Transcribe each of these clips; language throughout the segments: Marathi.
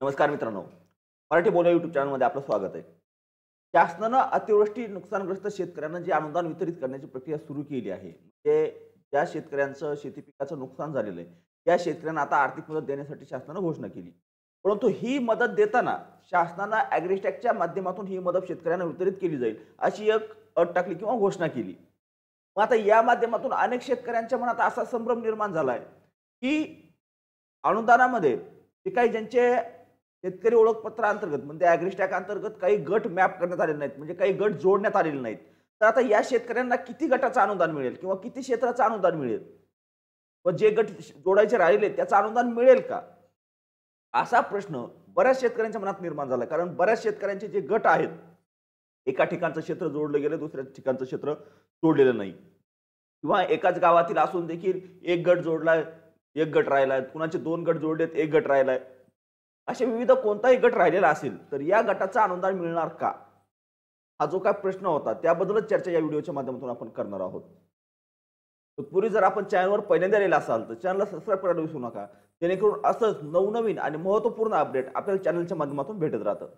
नमस्कार मित्रांनो, मराठी बोला यूट्यूब चॅनलमध्ये आपलं स्वागत आहे. शासनानं अतिवृष्टी नुकसानग्रस्त शेतकऱ्यांना जे अनुदान वितरित करण्याची प्रक्रिया सुरू केली आहे. म्हणजे ज्या शेतकऱ्यांचं शेती पिकाचं नुकसान झालेलं आहे, त्या शेतकऱ्यांना आता आर्थिक मदत देण्यासाठी शासनानं घोषणा केली. परंतु ही मदत देताना शासनानं ॲग्रीस्टॅकच्या माध्यमातून ही मदत शेतकऱ्यांना वितरित केली जाईल, अशी एक अट टाकली किंवा घोषणा केली. मग आता या माध्यमातून अनेक शेतकऱ्यांच्या मनात असा संभ्रम निर्माण झाला आहे, की अनुदानामध्ये जे काही ज्यांचे शेतकरी ओळखपत्र अंतर्गत म्हणजे ॲग्रीस्टॅक अंतर्गत काही गट मॅप करण्यात आलेले नाहीत, म्हणजे काही गट जोडण्यात आलेले नाहीत. तर आता या शेतकऱ्यांना किती गटाचं अनुदान मिळेल किंवा किती क्षेत्राचं अनुदान मिळेल व जे गट जोडायचे राहिले त्याचं अनुदान मिळेल का, असा प्रश्न बऱ्याच शेतकऱ्यांच्या मनात निर्माण झाला. कारण बऱ्याच शेतकऱ्यांचे जे गट आहेत, एका ठिकाणचं क्षेत्र जोडलं गेलं, दुसऱ्या ठिकाणचं क्षेत्र जोडलेलं नाही, किंवा एकाच गावातील असून देखील एक गट जोडलाय, एक गट राहिलाय, कुणाचे दोन गट जोडलेत, एक गट राहिलाय, असे विविध कोणताही गट राहिलेला असेल तर या गटाचं अनुदान मिळणार का, हा जो काय प्रश्न होता त्याबद्दलच चर्चा या व्हिडिओच्या माध्यमातून आपण करणार आहोत. तत्पूर्वी जर आपण चॅनलवर पहिल्यांदा आलेला असाल तर चॅनलला सबस्क्राईब करायला विसरू नका, जेणेकरून असंच नवनवीन आणि महत्त्वपूर्ण अपडेट आपल्याला चॅनलच्या माध्यमातून भेटत राहतं.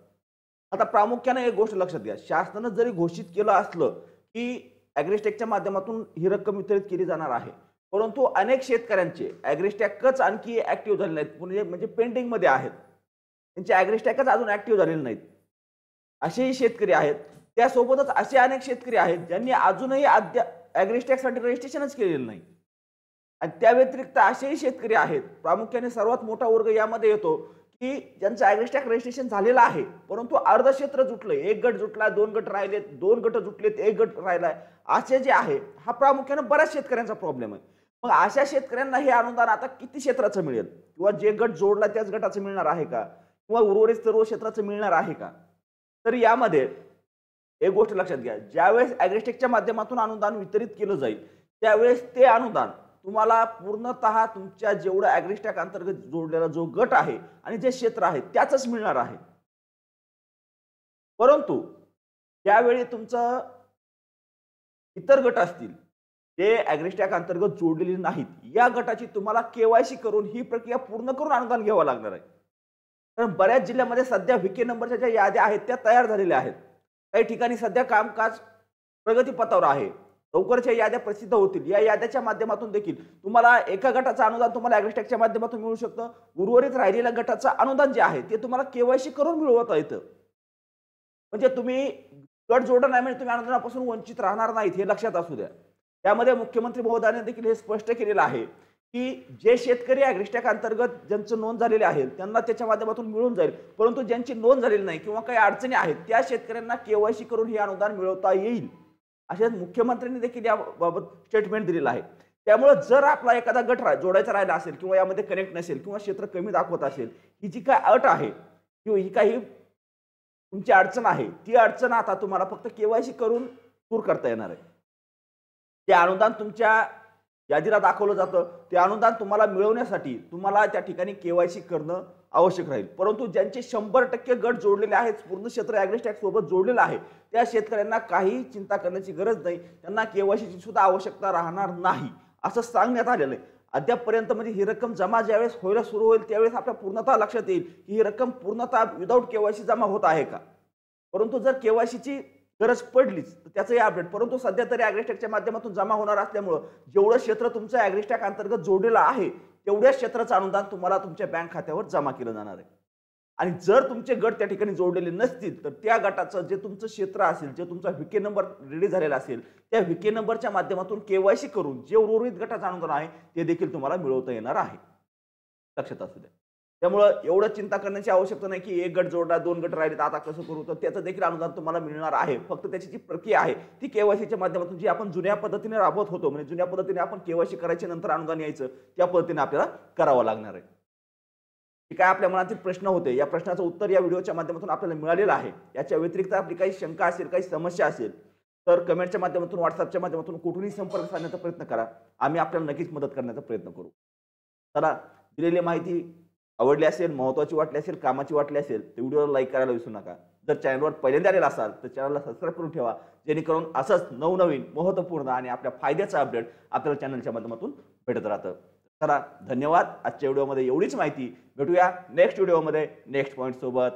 आता प्रामुख्याने एक गोष्ट लक्षात घ्या, शासनानं जरी घोषित केलं असलं की ॲग्रीस्टॅकच्या माध्यमातून ही रक्कम वितरित केली जाणार आहे, परंतु अनेक शेतकऱ्यांचे ॲग्रीस्टॅकच आणखी ऍक्टिव्ह झाले नाहीत, म्हणजे पेंडिंगमध्ये आहेत, त्यांचे ॲग्रीस्टॅकच अजून ऍक्टिव्ह झालेले नाहीत, असेही शेतकरी आहेत. त्यासोबतच असे अनेक शेतकरी आहेत ज्यांनी अजूनही ॲग्रीस्टॅकसाठी रजिस्ट्रेशनच केलेलं नाही. आणि त्या व्यतिरिक्त असेही शेतकरी आहेत, प्रामुख्याने सर्वात मोठा वर्ग यामध्ये येतो की ज्यांचं ॲग्रीस्टॅक रजिस्ट्रेशन झालेलं आहे, परंतु अर्ध क्षेत्र जुटलंय, एक गट जुटला, दोन गट राहिलेत, दोन गट जुटलेत, एक गट राहिलाय, असे जे आहे हा प्रामुख्याने बऱ्याच शेतकऱ्यांचा प्रॉब्लेम आहे. मग अशा शेतकऱ्यांना हे अनुदान आता किती क्षेत्राचं मिळेल, किंवा जे गट जोडला त्याच गटाचं मिळणार आहे का, किंवा उर्वरित सर्व क्षेत्राचं मिळणार आहे का? तर यामध्ये एक गोष्ट लक्षात घ्या, ज्यावेळेस ॲग्रीस्टॅकच्या माध्यमातून अनुदान वितरित केलं जाईल त्यावेळेस ते अनुदान तुम्हाला पूर्णतः तुमच्या जेवढं ॲग्रीस्टॅक अंतर्गत जोडलेला जो गट आहे आणि जे क्षेत्र आहे त्याचंच मिळणार आहे. परंतु ज्यावेळी तुमचं इतर गट असतील जे ॲग्रीस्टॅक अंतर्गत जोडलेले नाहीत, या गटाची तुम्हाला केवायसी करून ही प्रक्रिया पूर्ण करून अनुदान घ्यावं लागणार आहे. कारण बऱ्याच जिल्ह्यामध्ये सध्या व्हीके नंबरच्या ज्या याद्या आहेत त्या तयार झालेल्या आहेत. काही ठिकाणी सध्या कामकाज प्रगतीपथावर आहे, लवकरच्या याद्या प्रसिद्ध होतील. या याद्याच्या माध्यमातून देखील तुम्हाला एका गटाचं अनुदान तुम्हाला ॲग्रीस्टॅकच्या माध्यमातून मिळू शकतं. उर्वरित राहिलेल्या गटाचं अनुदान जे आहे ते तुम्हाला केवायसी करून मिळवता येतं. म्हणजे तुम्ही गट जोडलं नाही म्हणजे तुम्ही अनुदानापासून वंचित राहणार नाहीत, हे लक्षात असू द्या. त्यामध्ये मुख्यमंत्री महोदयांनी देखील हे स्पष्ट केलेलं आहे की जे शेतकरी ॲग्रीस्टॅक अंतर्गत ज्यांचं नोंद झालेले आहे त्यांना त्याच्या माध्यमातून मिळून जाईल, परंतु ज्यांची नोंद झालेली नाही किंवा काही अडचणी आहेत त्या शेतकऱ्यांना केवायसी करून हे अनुदान मिळवता येईल, असे मुख्यमंत्र्यांनी देखील याबाबत स्टेटमेंट दिलेलं आहे. त्यामुळे जर आपला एखादा गट जोडायचा राहिला असेल किंवा यामध्ये कनेक्ट नसेल किंवा क्षेत्र कमी दाखवत असेल, ही जी काय अट आहे किंवा ही काही तुमची अडचण आहे, ती अडचण आता तुम्हाला फक्त केवायसी करून दूर करता येणार आहे. ते अनुदान तुमच्या यादीला दाखवलं जातं, ते अनुदान तुम्हाला मिळवण्यासाठी तुम्हाला त्या ठिकाणी केवायसी करणं आवश्यक राहील. परंतु ज्यांचे 100% गट जोडलेले आहेत, पूर्ण क्षेत्र ॲग्रीस्टॅक सोबत जोडलेलं आहे, त्या शेतकऱ्यांना काही चिंता करण्याची गरज नाही, त्यांना केवायसीची सुद्धा आवश्यकता राहणार नाही असं सांगण्यात आलेलं आहे. अद्यापपर्यंत म्हणजे ही रक्कम जमा ज्यावेळेस व्हायला सुरू होईल त्यावेळेस आपल्या पूर्णतः लक्षात येईल की ही रक्कम पूर्णतः विदाऊट केवायसी जमा होत आहे का. परंतु जर केवायसीची गरज पडलीच तर त्याचंही अपडेट, परंतु सध्या तरी ॲग्रीस्टॅकच्या माध्यमातून जमा होणार असल्यामुळं जेवढं क्षेत्र तुमचं ॲग्रीस्टॅक अंतर्गत जोडलेलं आहे तेवढ्याच क्षेत्राचं अनुदान तुम्हाला तुमच्या बँक खात्यावर जमा केलं जाणार आहे. आणि जर तुमचे गट त्या ठिकाणी जोडलेले नसतील तर त्या गटाचं जे तुमचं क्षेत्र असेल, जे तुमचा व्हीके नंबर रेडी झालेला असेल, त्या व्हीके नंबरच्या माध्यमातून केवायसी करून जे उर्वरित गटाचं अनुदान आहे ते देखील तुम्हाला मिळवता येणार आहे, लक्षात असू द्या. त्यामुळं एवढं चिंता करण्याची आवश्यकता नाही की एक गट जोडला, दोन गट राहिले तर आता कसं करू, तर त्याचं देखील अनुदान तुम्हाला मिळणार आहे. फक्त त्याची जी प्रक्रिया आहे ती केवायसीच्या माध्यमातून जी आपण जुन्या पद्धतीने राबवत होतो, म्हणजे जुन्या पद्धतीने आपण केवायसी करायची नंतर अनुदान यायचं, त्या पद्धतीने आपल्याला करावं लागणार आहे. काय आपल्या मनातील प्रश्न होते, या प्रश्नाचं उत्तर या व्हिडिओच्या माध्यमातून आपल्याला मिळालेलं आहे. याच्या व्यतिरिक्त आपली काही शंका असेल, काही समस्या असेल तर कमेंटच्या माध्यमातून, व्हॉट्सअपच्या माध्यमातून कुठूनही संपर्क साधण्याचा प्रयत्न करा, आम्ही आपल्याला नक्कीच मदत करण्याचा प्रयत्न करू. चला, दिलेली माहिती आवडली असेल, महत्त्वाची वाटली असेल, कामाची वाटली असेल तर व्हिडिओला लाईक करायला विसरू नका. जर चॅनलवर पहिल्यांदा आलेला असाल तर चॅनलला सबस्क्राईब करून ठेवा, जेणेकरून असंच नवनवीन महत्त्वपूर्ण आणि आपल्या फायद्याचा अपडेट आपल्याला चॅनलच्या माध्यमातून भेटत राहतं. चला धन्यवाद. आजच्या व्हिडिओमध्ये एवढीच माहिती. भेटूया नेक्स्ट व्हिडिओमध्ये नेक्स्ट पॉईंट सोबत.